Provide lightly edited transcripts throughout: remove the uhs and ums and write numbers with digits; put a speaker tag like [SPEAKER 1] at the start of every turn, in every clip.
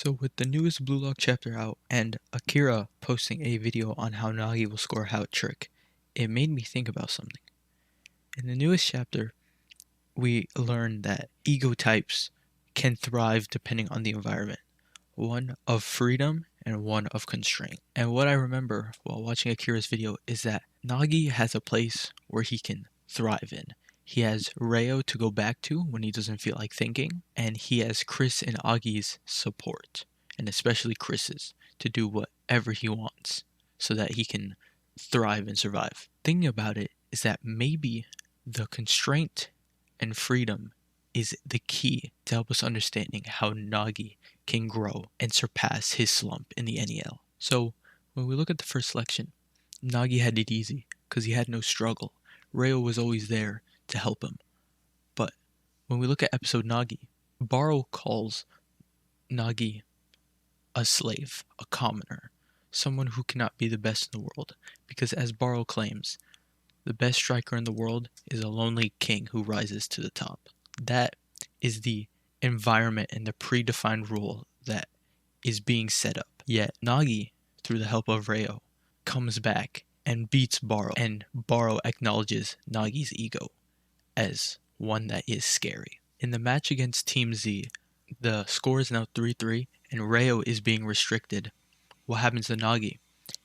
[SPEAKER 1] So with the newest Bluelock chapter out and Akira posting a video on how Nagi will score a hat trick, it made me think about something. In the newest chapter, we learned that ego types can thrive depending on the environment. One of freedom and one of constraint. And what I remember while watching Akira's video is that Nagi has a place where he can thrive in. He has Reo to go back to when he doesn't feel like thinking, and he has Chris and Agi's support, and especially Chris's, to do whatever he wants so that he can thrive and survive. Thinking about it is that maybe the constraint and freedom is the key to help us understanding how Nagi can grow and surpass his slump in the NEL. So when we look at the first selection, Nagi had it easy because he had no struggle. Reo was always there to help him. But when we look at episode Nagi, Baro calls Nagi a slave, a commoner, someone who cannot be the best in the world, because as Baro claims, the best striker in the world is a lonely king who rises to the top. That is the environment and the predefined rule that is being set up. Yet Nagi, through the help of Reo, comes back and beats Baro, and Baro acknowledges Nagi's ego as one that is scary. In the match against Team Z, the score is now 3-3 and Reo is being restricted. What happens to Nagi?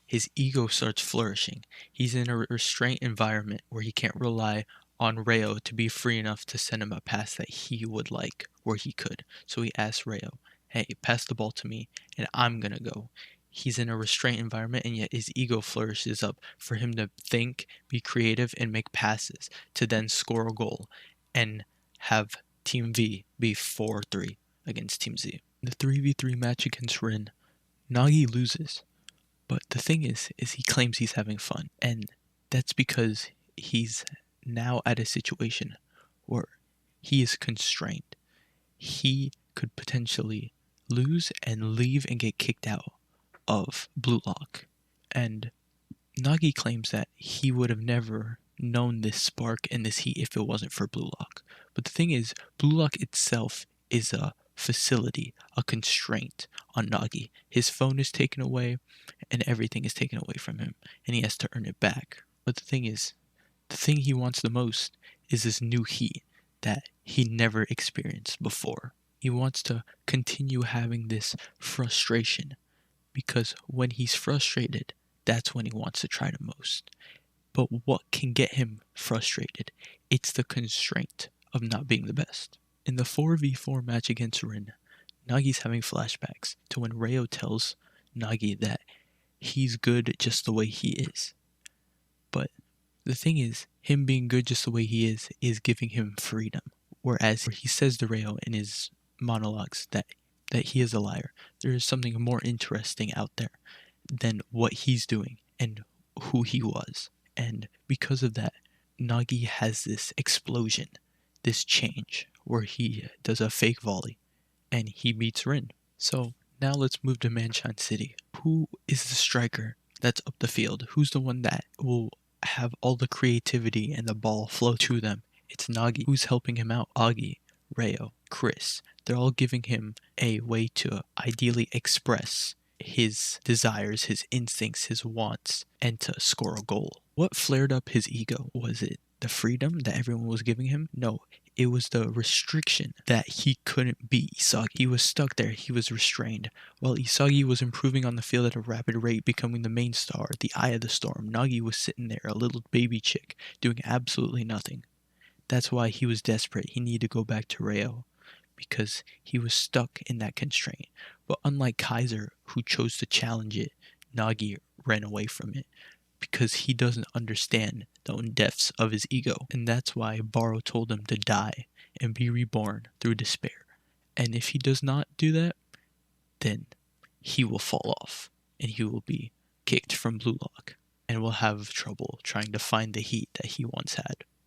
[SPEAKER 1] His ego starts flourishing. He's in a restraint environment where he can't rely on Reo to be free enough to send him a pass that he would like, where he could. So he asks Reo, hey, pass the ball to me and I'm gonna go. He's in a restraint environment and yet his ego flourishes up for him to think, be creative, and make passes to then score a goal and have Team V be 4-3 against Team Z. The 3v3 match against Rin, Nagi loses. But the thing is he claims he's having fun. And that's because he's now at a situation where he is constrained. He could potentially lose and leave and get kicked out of Bluelock. And Nagi claims that he would have never known this spark and this heat if it wasn't for Bluelock. But the thing is, Bluelock itself is a facility, a constraint on Nagi. His phone is taken away and everything is taken away from him and he has to earn it back. But the thing is, the thing he wants the most is this new heat that he never experienced before. He wants to continue having this frustration because when he's frustrated, that's when he wants to try the most. But what can get him frustrated? It's the constraint of not being the best. In the 4v4 match against Rin, Nagi's having flashbacks to when Reo tells Nagi that he's good just the way he is. But the thing is, him being good just the way he is giving him freedom. Whereas he says to Reo in his monologues that he is a liar. There is something more interesting out there than what he's doing and who he was. And because of that, Nagi has this explosion, this change, where he does a fake volley and he beats Rin. So now let's move to Manshine City. Who is the striker that's up the field? Who's the one that will have all the creativity and the ball flow to them? It's Nagi. Who's helping him out? Agi, Reo, Chris. They're all giving him a way to ideally express his desires, his instincts, his wants, and to score a goal. What flared up his ego? Was it the freedom that everyone was giving him? No, it was the restriction that he couldn't beat Isagi. He was stuck there, he was restrained. While Isagi was improving on the field at a rapid rate, becoming the main star, the eye of the storm, Nagi was sitting there, a little baby chick, doing absolutely nothing. That's why he was desperate. He needed to go back to Reo because he was stuck in that constraint. But unlike Kaiser, who chose to challenge it, Nagi ran away from it because he doesn't understand the own depths of his ego. And that's why Baro told him to die and be reborn through despair. And if he does not do that, then he will fall off and he will be kicked from Bluelock and will have trouble trying to find the heat that he once had.